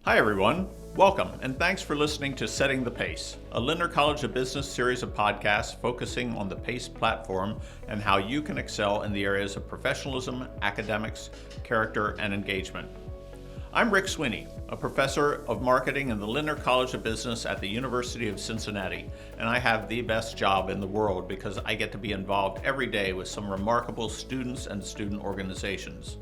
Hi everyone, welcome and thanks for listening to Setting the Pace, a Linder College of Business series of podcasts focusing on the PACE platform and how you can excel in the areas of professionalism, academics, character, and engagement. I'm Rick Sweeney, a professor of marketing in the Linder College of Business at the University of Cincinnati, and I have the best job in the world because I get to be involved every day with some remarkable students and student organizations.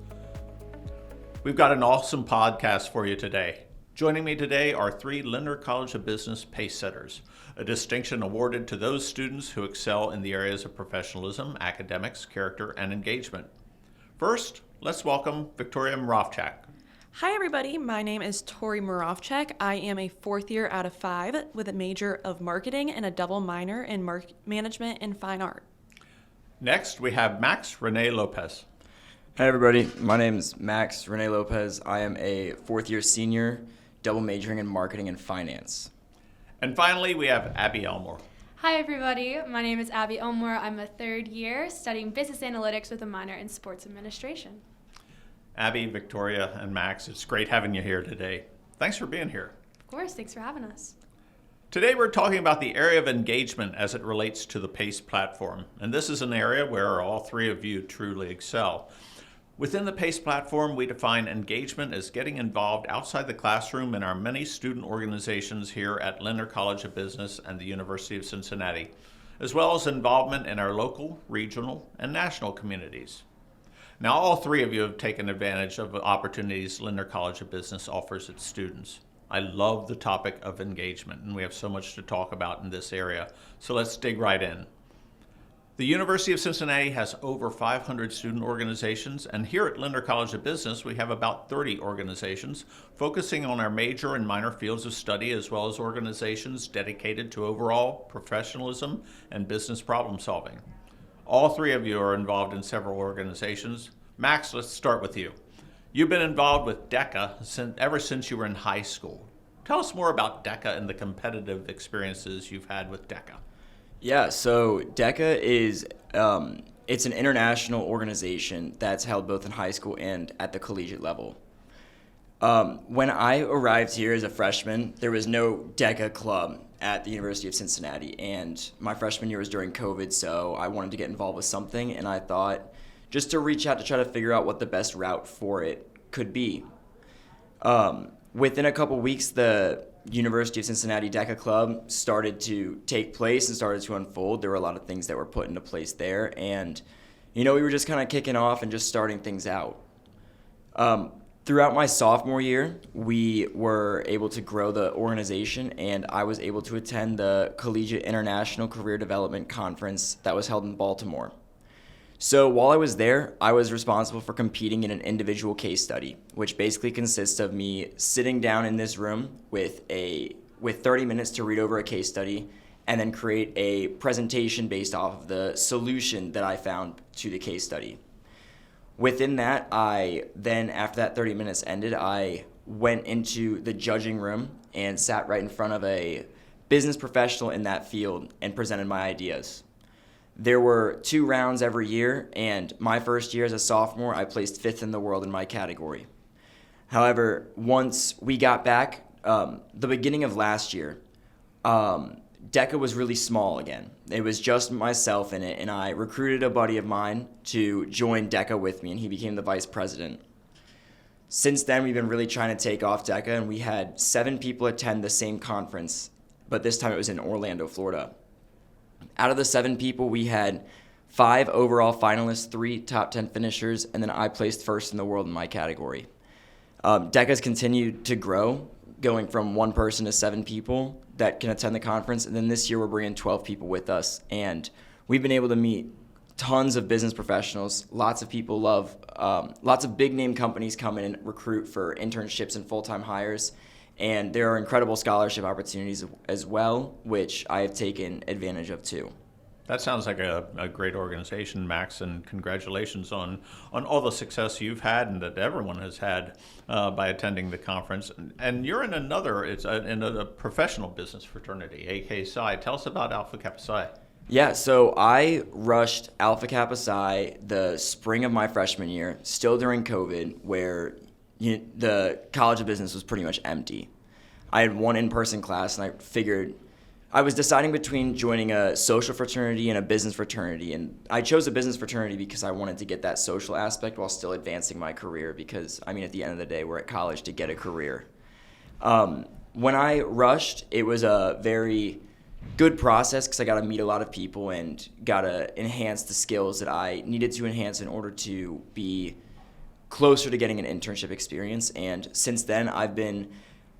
We've got an awesome podcast for you today. Joining me today are three Linder College of Business PACE setters, a distinction awarded to those students who excel in the areas of professionalism, academics, character, and engagement. First, let's welcome Victoria Moravchak. Hi everybody, my name is Tori Moravchak. I am a fourth year out of 5 with a major of marketing and a double minor in management and fine art. Next, we have Max Rene Lopez. Hi everybody, my name is Max Rene Lopez. I am a fourth year senior, double majoring in marketing and finance. And finally, we have Abby Elmore. Hi everybody, my name is Abby Elmore. I'm a third year studying business analytics with a minor in sports administration. Abby, Victoria, and Max, it's great having you here today. Thanks for being here. Of course, thanks for having us. Today we're talking about the area of engagement as it relates to the PACE platform. And this is an area where all three of you truly excel. Within the PACE platform, we define engagement as getting involved outside the classroom in our many student organizations here at Linder College of Business and the University of Cincinnati, as well as involvement in our local, regional, and national communities. Now, all three of you have taken advantage of the opportunities Linder College of Business offers its students. I love the topic of engagement, and we have so much to talk about in this area, so let's dig right in. The University of Cincinnati has over 500 student organizations, and here at Linder College of Business, we have about 30 organizations focusing on our major and minor fields of study, as well as organizations dedicated to overall professionalism and business problem solving. All three of you are involved in several organizations. Max, let's start with you. You've been involved with DECA ever since you were in high school. Tell us more about DECA and the competitive experiences you've had with DECA. Yeah, so DECA is it's an international organization that's held both in high school and at the collegiate level. When I arrived here as a freshman, there was no DECA club at the University of Cincinnati, and my freshman year was during COVID, so I wanted to get involved with something, and I thought just to reach out to try to figure out what the best route for it could be. Within a couple weeks, the University of Cincinnati DECA Club started to take place and started to unfold. There were a lot of things that were put into place there, and we were just kind of kicking off and just starting things out. Throughout my sophomore year, we were able to grow the organization, and I was able to attend the Collegiate International Career Development Conference that was held in Baltimore. So while I was there, I was responsible for competing in an individual case study, which basically consists of me sitting down in this room with 30 minutes to read over a case study and then create a presentation based off of the solution that I found to the case study. Within that, after that 30 minutes ended, I went into the judging room and sat right in front of a business professional in that field and presented my ideas. There were 2 rounds every year, and my first year as a sophomore, I placed 5th in the world in my category. However, once we got back, the beginning of last year, DECA was really small again. It was just myself in it, and I recruited a buddy of mine to join DECA with me, and he became the vice president. Since then, we've been really trying to take off DECA, and we had 7 people attend the same conference, but this time it was in Orlando, Florida. Out of the 7 people, we had 5 overall finalists, 3 top 10 finishers, and then I placed 1st in the world in my category. DECA's continued to grow, going from 1 person to 7 people that can attend the conference, and then this year we're bringing 12 people with us, and we've been able to meet tons of business professionals. Lots of people lots of big name companies come in and recruit for internships and full-time hires. And there are incredible scholarship opportunities as well, which I have taken advantage of too. That sounds like a great organization, Max, and congratulations on all the success you've had and that everyone has had by attending the conference. And you're in in a professional business fraternity, AK Psi. Tell us about Alpha Kappa Psi. Yeah, so I rushed Alpha Kappa Psi the spring of my freshman year, still during COVID, where the College of Business was pretty much empty. I had one in-person class, and I figured I was deciding between joining a social fraternity and a business fraternity, and I chose a business fraternity because I wanted to get that social aspect while still advancing my career because, I mean, at the end of the day, we're at college to get a career. When I rushed, it was a very good process because I got to meet a lot of people and got to enhance the skills that I needed to enhance in order to be closer to getting an internship experience. And since then, I've been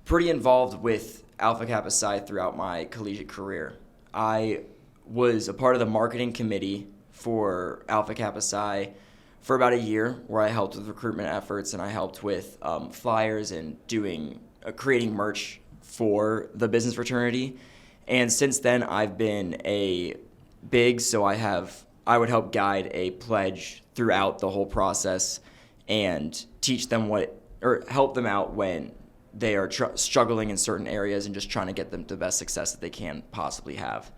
pretty involved with Alpha Kappa Psi throughout my collegiate career. I was a part of the marketing committee for Alpha Kappa Psi for about a year, where I helped with recruitment efforts and I helped with flyers and creating merch for the business fraternity. And since then, I've been a big, so I would help guide a pledge throughout the whole process and teach them help them out when they are struggling in certain areas and just trying to get them the best success that they can possibly have.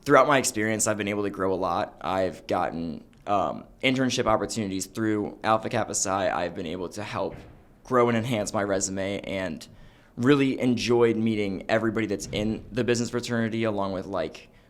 Throughout my experience, I've been able to grow a lot. I've gotten internship opportunities through Alpha Kappa Psi. I've been able to help grow and enhance my resume and really enjoyed meeting everybody that's in the business fraternity, along with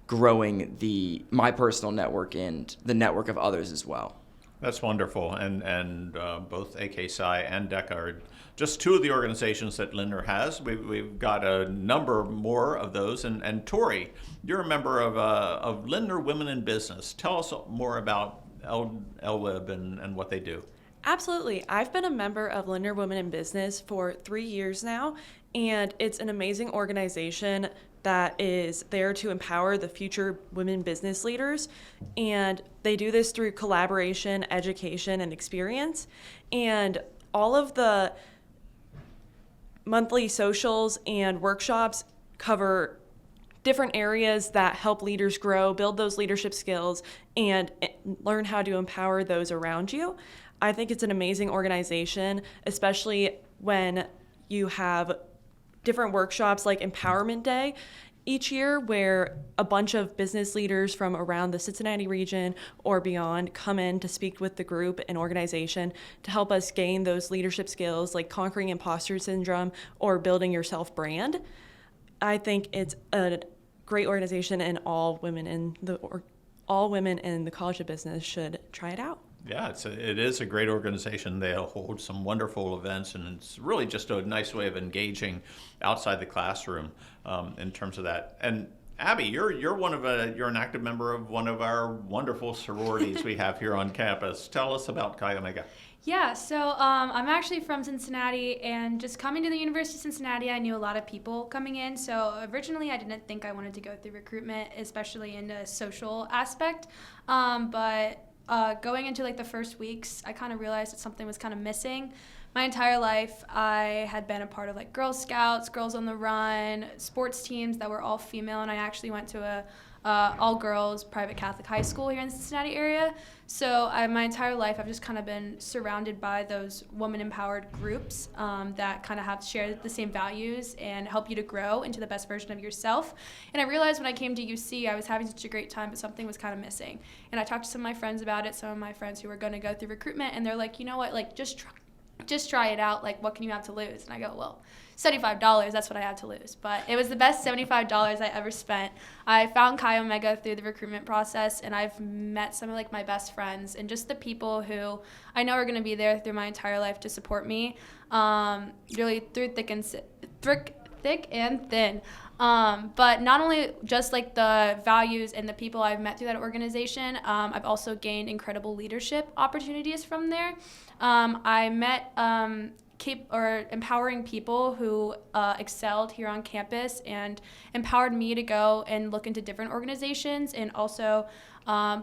growing my personal network and the network of others as well. That's wonderful, and both AK Psi and DECA are just two of the organizations that Linder has. We've got a number more of those, and Tori, you're a member of Linder Women in Business. Tell us more about LWIB and what they do. Absolutely. I've been a member of Linder Women in Business for 3 years now, and it's an amazing organization that is there to empower the future women business leaders. And they do this through collaboration, education, and experience. And all of the monthly socials and workshops cover different areas that help leaders grow, build those leadership skills, and learn how to empower those around you. I think it's an amazing organization, especially when you have different workshops like Empowerment Day each year, where a bunch of business leaders from around the Cincinnati region or beyond come in to speak with the group and organization to help us gain those leadership skills like conquering imposter syndrome or building your self brand. I think it's a great organization, and all women in the College of Business should try it out. Yeah, it is a great organization. They hold some wonderful events, and it's really just a nice way of engaging outside the classroom in terms of that. And Abby, you're an active member of one of our wonderful sororities we have here on campus. Tell us about Chi Omega. Yeah, so I'm actually from Cincinnati, and just coming to the University of Cincinnati, I knew a lot of people coming in. So originally, I didn't think I wanted to go through recruitment, especially in the social aspect, but going into the first weeks, I kind of realized that something was kind of missing. My entire life, I had been a part of Girl Scouts, Girls on the Run, sports teams that were all female, and I actually went to a all-girls private Catholic high school here in the Cincinnati area. So my entire life, I've just kind of been surrounded by those woman-empowered groups that kind of have shared the same values and help you to grow into the best version of yourself. And I realized when I came to UC, I was having such a great time, but something was kind of missing. And I talked to some of my friends about it, some of my friends who were going to go through recruitment, and they're like, you know what, just try it out. What can you have to lose? And I go, well, $75, that's what I had to lose. But it was the best $75 I ever spent. I found Chi Omega through the recruitment process, and I've met some of my best friends and just the people who I know are going to be there through my entire life to support me, really through thick and thin. But not only just the values and the people I've met through that organization, I've also gained incredible leadership opportunities from there. I met empowering people who excelled here on campus and empowered me to go and look into different organizations, and also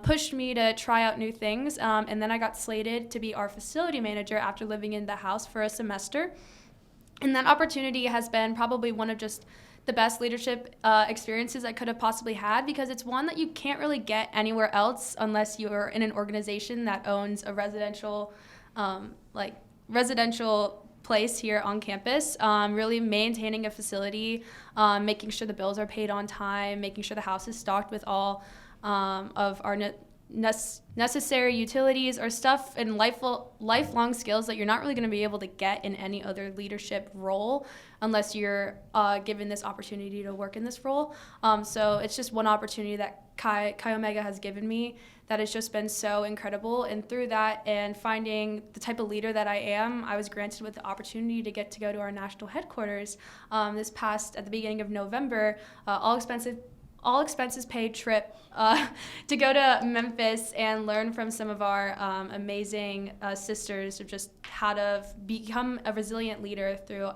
pushed me to try out new things. And then I got slated to be our facility manager after living in the house for a semester. And that opportunity has been probably one of just the best leadership experiences I could have possibly had, because it's one that you can't really get anywhere else unless you're in an organization that owns a residential place here on campus, really maintaining a facility, making sure the bills are paid on time, making sure the house is stocked with all of our necessary utilities or stuff and lifelong skills that you're not really going to be able to get in any other leadership role unless you're given this opportunity to work in this role. So it's just one opportunity that Chi Omega has given me that has just been so incredible. And through that and finding the type of leader that I am, I was granted with the opportunity to get to go to our national headquarters at the beginning of November, all expenses paid trip to go to Memphis and learn from some of our amazing sisters of just how to become a resilient leader through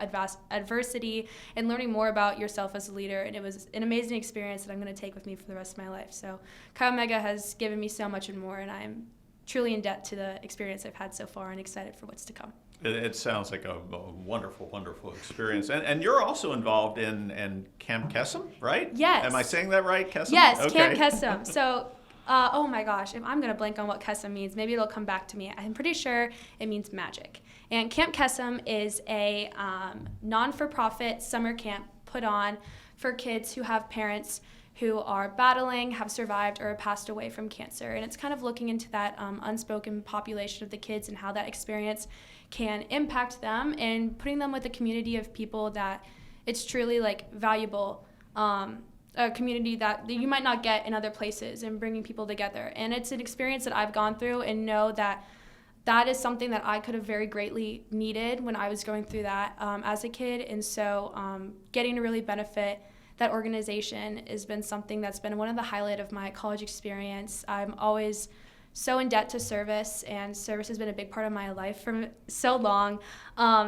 adversity and learning more about yourself as a leader. And it was an amazing experience that I'm going to take with me for the rest of my life. So Chi Omega has given me so much and more, and I'm truly in debt to the experience I've had so far and excited for what's to come. It sounds like a wonderful, wonderful experience. And you're also involved in Camp Kesem, right? Yes. Am I saying that right, Kesem? Yes, okay. Camp Kesem. So, oh my gosh, if I'm going to blank on what Kesem means, maybe it'll come back to me. I'm pretty sure it means magic. And Camp Kesem is a non-for-profit summer camp put on for kids who have parents who are battling, have survived, or passed away from cancer. And it's kind of looking into that unspoken population of the kids and how that experience can impact them and putting them with a community of people that it's truly like valuable, a community that you might not get in other places, and bringing people together. And it's an experience that I've gone through and know that that is something that I could have very greatly needed when I was going through that as a kid. And so getting to really benefit that organization has been something that's been one of the highlights of my college experience. I'm always so in debt to service, and service has been a big part of my life for so long.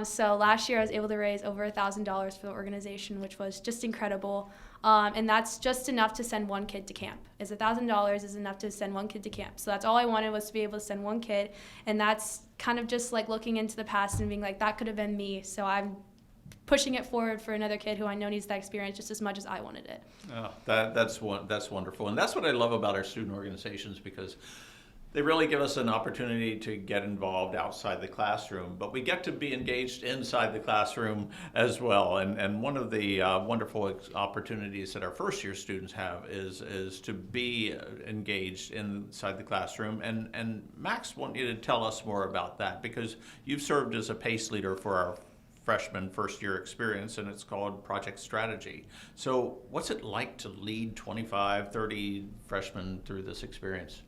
So last year I was able to raise over $1,000 for the organization, which was just incredible. And that's just enough to send one kid to camp. $1,000 is enough to send one kid to camp. So that's all I wanted, was to be able to send one kid. And that's kind of just like looking into the past and being like, that could have been me. So I'm pushing it forward for another kid who I know needs that experience just as much as I wanted it. Oh, that's wonderful. And that's what I love about our student organizations, because they really give us an opportunity to get involved outside the classroom, but we get to be engaged inside the classroom as well. And one of the wonderful opportunities that our first year students have is to be engaged inside the classroom. And Max, want you to tell us more about that, because you've served as a PACE leader for our freshman first year experience, and it's called Project Strategy. So what's it like to lead 25, 30 freshmen through this experience?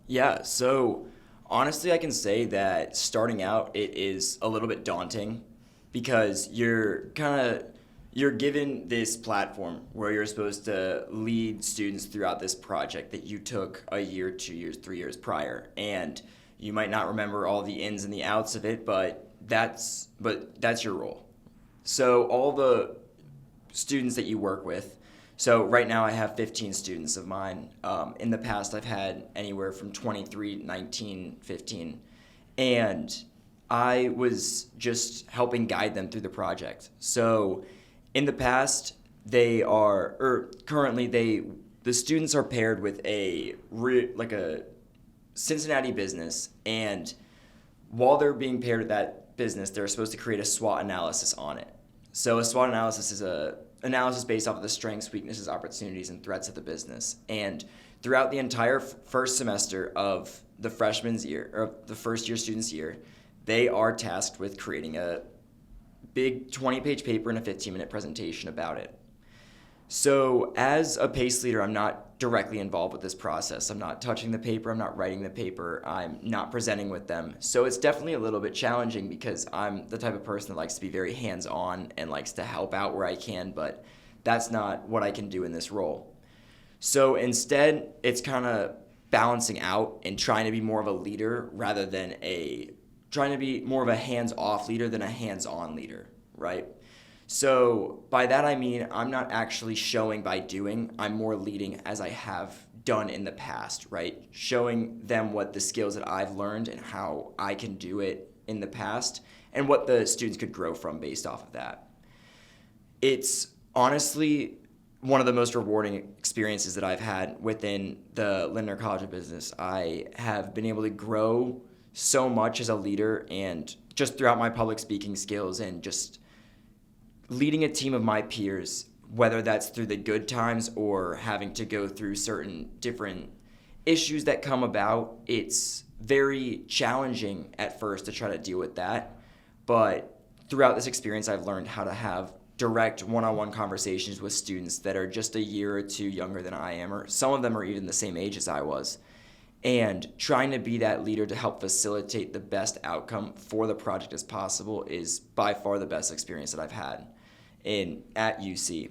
Yeah, so honestly, I can say that starting out, it is a little bit daunting, because you're given this platform where you're supposed to lead students throughout this project that you took a year, 2 years, 3 years prior. And you might not remember all the ins and the outs of it, but that's your role. So all the students that you work with, so right now I have 15 students of mine. In the past I've had anywhere from 23, 19, 15. And I was just helping guide them through the project. So in the past currently the students are paired with a Cincinnati business, and while they're being paired with that business, they're supposed to create a SWOT analysis on it. So a SWOT analysis is a analysis based off of the strengths, weaknesses, opportunities, and threats of the business. And throughout the entire first semester of the freshman's year, or the first year student's year, they are tasked with creating a big 20-page paper and a 15-minute presentation about it. So as a PACE leader, I'm not directly involved with this process. I'm not touching the paper, I'm not writing the paper, I'm not presenting with them. So it's definitely a little bit challenging, because I'm the type of person that likes to be very hands-on and likes to help out where I can, but that's not what I can do in this role. So instead, it's kind of balancing out and trying to be more of a leader rather than trying to be more of a hands-off leader than a hands-on leader, right? So by that I mean I'm not actually showing by doing, I'm more leading as I have done in the past, right? Showing them what the skills that I've learned and how I can do it in the past, and what the students could grow from based off of that. It's honestly one of the most rewarding experiences that I've had within the Linder College of Business. I have been able to grow so much as a leader, and just throughout my public speaking skills, and just leading a team of my peers, whether that's through the good times or having to go through certain different issues that come about, it's very challenging at first to try to deal with that. But throughout this experience, I've learned how to have direct one-on-one conversations with students that are just a year or two younger than I am, or some of them are even the same age as I was. And trying to be that leader to help facilitate the best outcome for the project as possible is by far the best experience that I've had at UC.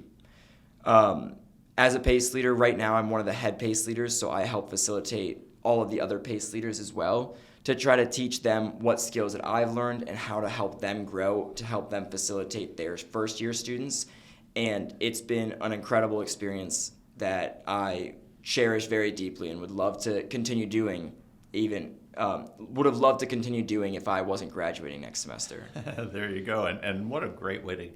As a PACE leader, right now I'm one of the head PACE leaders, so I help facilitate all of the other PACE leaders as well to try to teach them what skills that I've learned and how to help them grow, to help them facilitate their first-year students. And it's been an incredible experience that I cherish very deeply and would love to continue doing would have loved to continue doing if I wasn't graduating next semester. There you go. And what a great way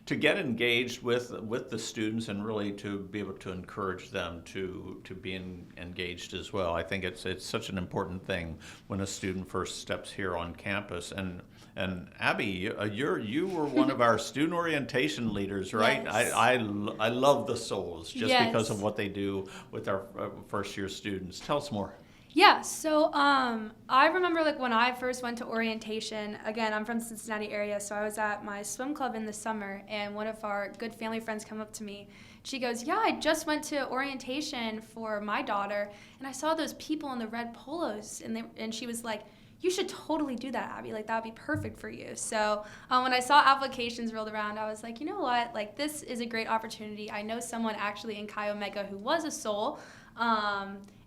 to get engaged with the students and really to be able to encourage them to be engaged as well. I think it's such an important thing when a student first steps here on campus. And Abby, you were one of our student orientation leaders, right? Yes. I love the Souls just Yes. because of what they do with our first year students. Tell us more. Yeah, so I remember like when I first went to orientation, again, I'm from the Cincinnati area, so I was at my swim club in the summer, and one of our good family friends come up to me. She goes, yeah, I just went to orientation for my daughter, and I saw those people in the red polos, and she was like, you should totally do that, Abby. Like, that would be perfect for you. So when I saw applications rolled around, I was like, you know what? Like, this is a great opportunity. I know someone actually in Chi Omega who was a soul.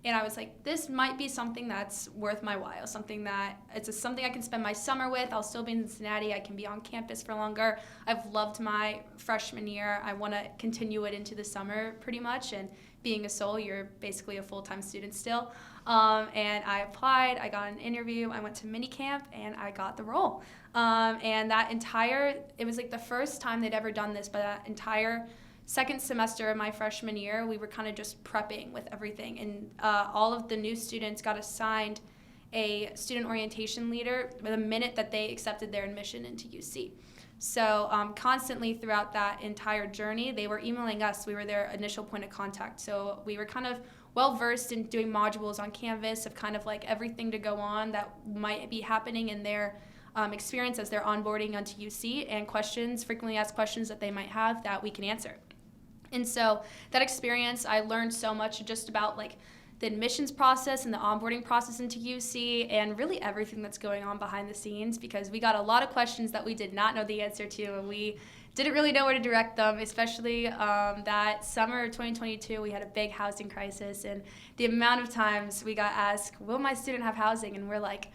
And I was like, this might be something that's worth my while, something I can spend my summer with. I'll still be in Cincinnati. I can be on campus for longer. I've loved my freshman year. I want to continue it into the summer pretty much. And being a soul, you're basically a full-time student still. And I applied. I got an interview. I went to mini camp, and I got the role. And it was like the first time they'd ever done this, but that entire second semester of my freshman year, we were kind of just prepping with everything. And all of the new students got assigned a student orientation leader the minute that they accepted their admission into UC. So constantly throughout that entire journey, they were emailing us. We were their initial point of contact. So we were kind of well-versed in doing modules on Canvas of kind of like everything to go on that might be happening in their experience as they're onboarding onto UC, and frequently asked questions that they might have that we can answer. And so that experience, I learned so much just about like the admissions process and the onboarding process into UC and really everything that's going on behind the scenes, because we got a lot of questions that we did not know the answer to, and we didn't really know where to direct them, especially that summer of 2022, we had a big housing crisis, and the amount of times we got asked, will my student have housing? And we're like,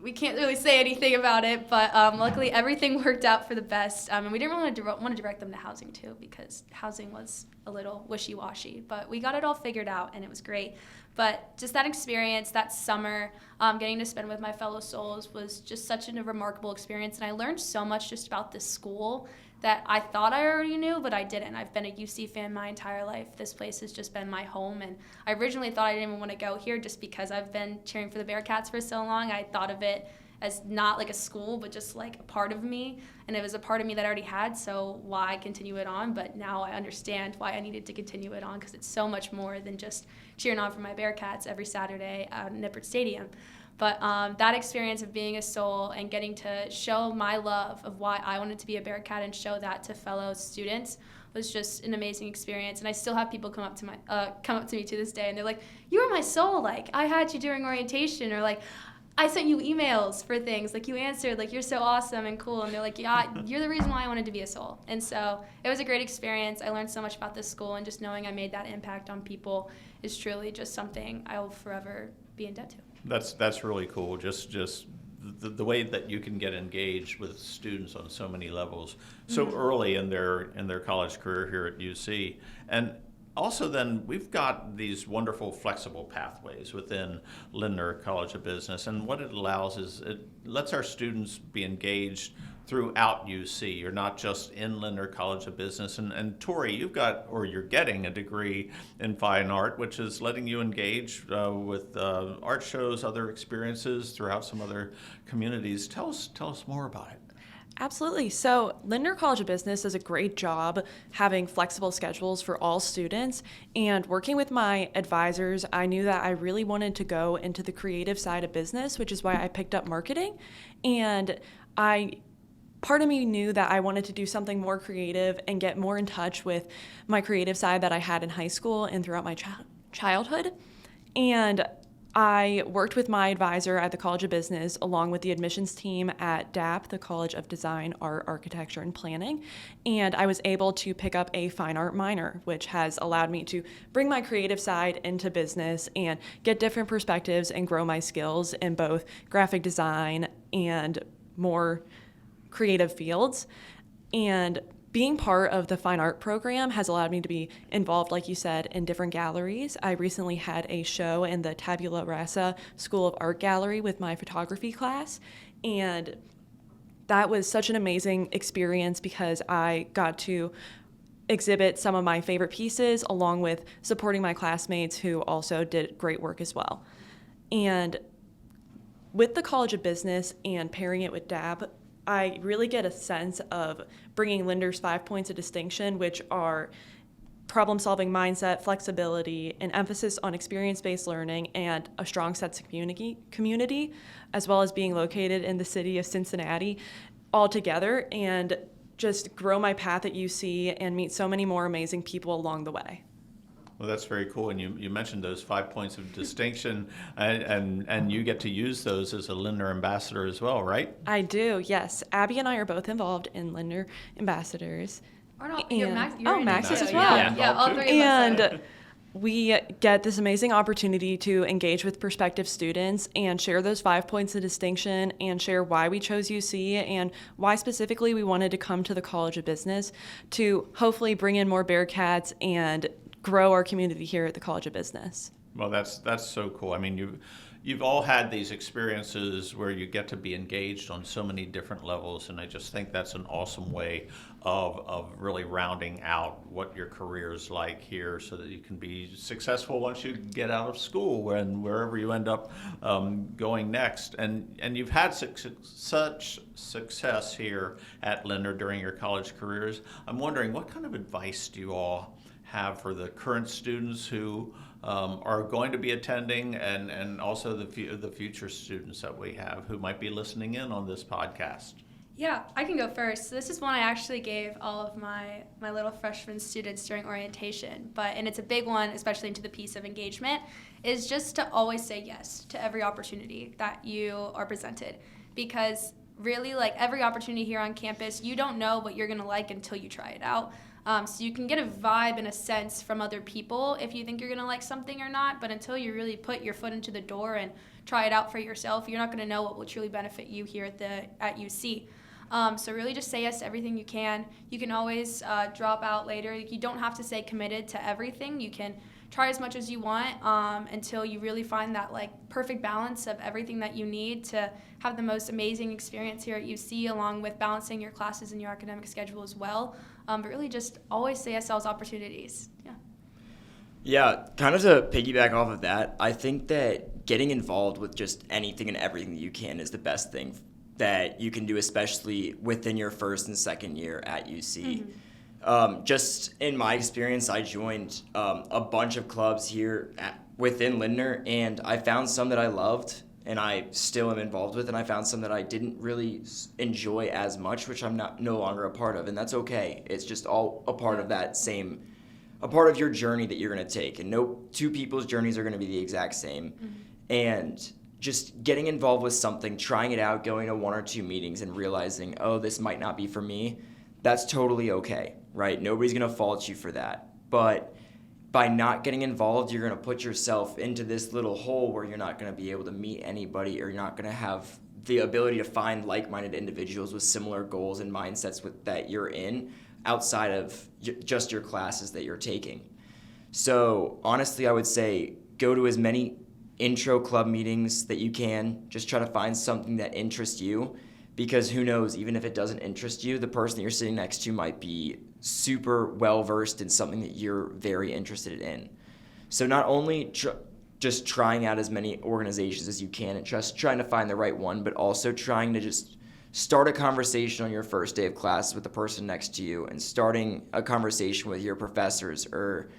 we can't really say anything about it, but luckily everything worked out for the best. And we didn't really want to direct them to housing too, because housing was a little wishy-washy. But we got it all figured out, and it was great. But just that experience, that summer, getting to spend with my fellow souls was just such a remarkable experience. And I learned so much just about this school that I thought I already knew, but I didn't. I've been a UC fan my entire life. This place has just been my home, and I originally thought I didn't even want to go here just because I've been cheering for the Bearcats for so long. I thought of it as not like a school, but just like a part of me, and it was a part of me that I already had, so why continue it on? But now I understand why I needed to continue it on, because it's so much more than just cheering on for my Bearcats every Saturday at Nippert Stadium. But that experience of being a soul and getting to show my love of why I wanted to be a Bearcat and show that to fellow students was just an amazing experience. And I still have people come up to me to this day, and they're like, "You were my soul. Like, I had you during orientation," or like, "I sent you emails for things. Like, you answered. Like, you're so awesome and cool." And they're like, "Yeah, you're the reason why I wanted to be a soul." And so it was a great experience. I learned so much about this school, and just knowing I made that impact on people is truly just something I will forever be in debt to. That's really cool. Just the way that you can get engaged with students on so many levels so early in their college career here at UC. And also then we've got these wonderful flexible pathways within Linder College of Business, and what it allows is it lets our students be engaged throughout UC. You're not just in Linder College of Business. And Tori, you're getting a degree in fine art, which is letting you engage with art shows, other experiences throughout some other communities. Tell us more about it. Absolutely. So, Linder College of Business does a great job having flexible schedules for all students. And working with my advisors, I knew that I really wanted to go into the creative side of business, which is why I picked up marketing. And part of me knew that I wanted to do something more creative and get more in touch with my creative side that I had in high school and throughout my childhood. And I worked with my advisor at the College of Business along with the admissions team at DAP, the College of Design, Art, Architecture, and Planning, and I was able to pick up a fine art minor, which has allowed me to bring my creative side into business and get different perspectives and grow my skills in both graphic design and more creative fields. And being part of the fine art program has allowed me to be involved, like you said, in different galleries. I recently had a show in the Tabula Rasa School of Art Gallery with my photography class, and that was such an amazing experience because I got to exhibit some of my favorite pieces along with supporting my classmates who also did great work as well. And with the College of Business and pairing it with DAB, I really get a sense of bringing Linder's 5 points of distinction, which are problem-solving mindset, flexibility, an emphasis on experience-based learning, and a strong sense of community, as well as being located in the city of Cincinnati all together, and just grow my path at UC and meet so many more amazing people along the way. Well, that's very cool. And you mentioned those 5 points of distinction, and you get to use those as a Linder ambassador as well, right? I do, yes. Abby and I are both involved in Linder ambassadors. Or not, And- Max Max is too. as well. Yeah, all Involved three of us are. And we get this amazing opportunity to engage with prospective students and share those 5 points of distinction and share why we chose UC and why specifically we wanted to come to the College of Business to hopefully bring in more Bearcats and grow our community here at the College of Business. Well, that's so cool. I mean, you've all had these experiences where you get to be engaged on so many different levels, and I just think that's an awesome way of really rounding out what your career is like here, so that you can be successful once you get out of school and wherever you end up going next. And you've had such success here at Linder during your college careers. I'm wondering, what kind of advice do you all have for the current students who are going to be attending, and also the future students that we have who might be listening in on this podcast? Yeah, I can go first. So this is one I actually gave all of my little freshman students during orientation, and it's a big one, especially into the piece of engagement, is just to always say yes to every opportunity that you are presented. Because really, like every opportunity here on campus, you don't know what you're going to like until you try it out. So you can get a vibe and a sense from other people if you think you're going to like something or not, but until you really put your foot into the door and try it out for yourself, you're not going to know what will truly benefit you here at UC. So really just say yes to everything you can. You can always drop out later. You don't have to stay committed to everything. You can try as much as you want until you really find that like perfect balance of everything that you need to have the most amazing experience here at UC, along with balancing your classes and your academic schedule as well. But really just always say yes to those opportunities. Yeah. Yeah, kind of to piggyback off of that, I think that getting involved with just anything and everything that you can is the best thing that you can do, especially within your first and second year at UC. Mm-hmm. Just in my experience, I joined a bunch of clubs here within Linder, and I found some that I loved and I still am involved with, and I found some that I didn't really enjoy as much, which I'm no longer a part of, and that's okay. It's just all a part of a part of your journey that you're going to take, and no two people's journeys are going to be the exact same. Mm-hmm. And just getting involved with something, trying it out, going to one or two meetings and realizing, oh, this might not be for me, that's totally okay, right? Nobody's going to fault you for that. But by not getting involved, you're going to put yourself into this little hole where you're not going to be able to meet anybody, or you're not going to have the ability to find like-minded individuals with similar goals and mindsets that you're in outside of just your classes that you're taking. So honestly, I would say go to as many intro club meetings that you can. Just try to find something that interests you, because who knows, even if it doesn't interest you, the person that you're sitting next to might be super well-versed in something that you're very interested in. So not only just trying out as many organizations as you can and just trying to find the right one, but also trying to just start a conversation on your first day of class with the person next to you, and starting a conversation with your professors or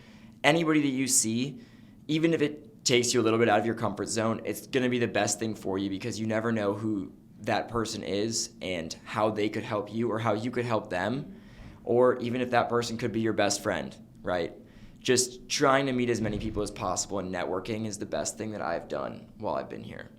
anybody that you see, even if it takes you a little bit out of your comfort zone, it's going to be the best thing for you, because you never know who that person is and how they could help you or how you could help them, or even if that person could be your best friend, right? Just trying to meet as many people as possible, and networking is the best thing that I've done while I've been here.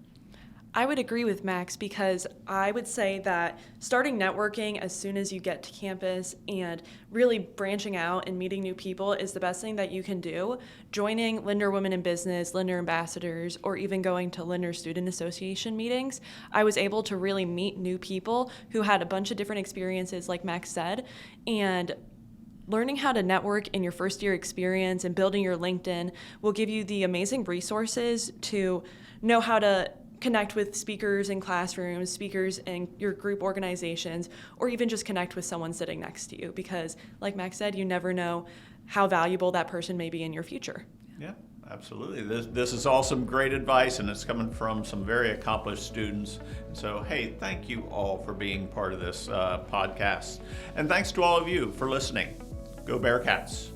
I would agree with Max, because I would say that starting networking as soon as you get to campus and really branching out and meeting new people is the best thing that you can do. Joining Linder Women in Business, Linder Ambassadors, or even going to Linder Student Association meetings, I was able to really meet new people who had a bunch of different experiences, like Max said, and learning how to network in your first year experience and building your LinkedIn will give you the amazing resources to know how to connect with speakers in classrooms, speakers in your group organizations, or even just connect with someone sitting next to you, because like Max said, you never know how valuable that person may be in your future. Yeah, absolutely. This is all some great advice, and it's coming from some very accomplished students. So, hey, thank you all for being part of this podcast. And thanks to all of you for listening. Go Bearcats.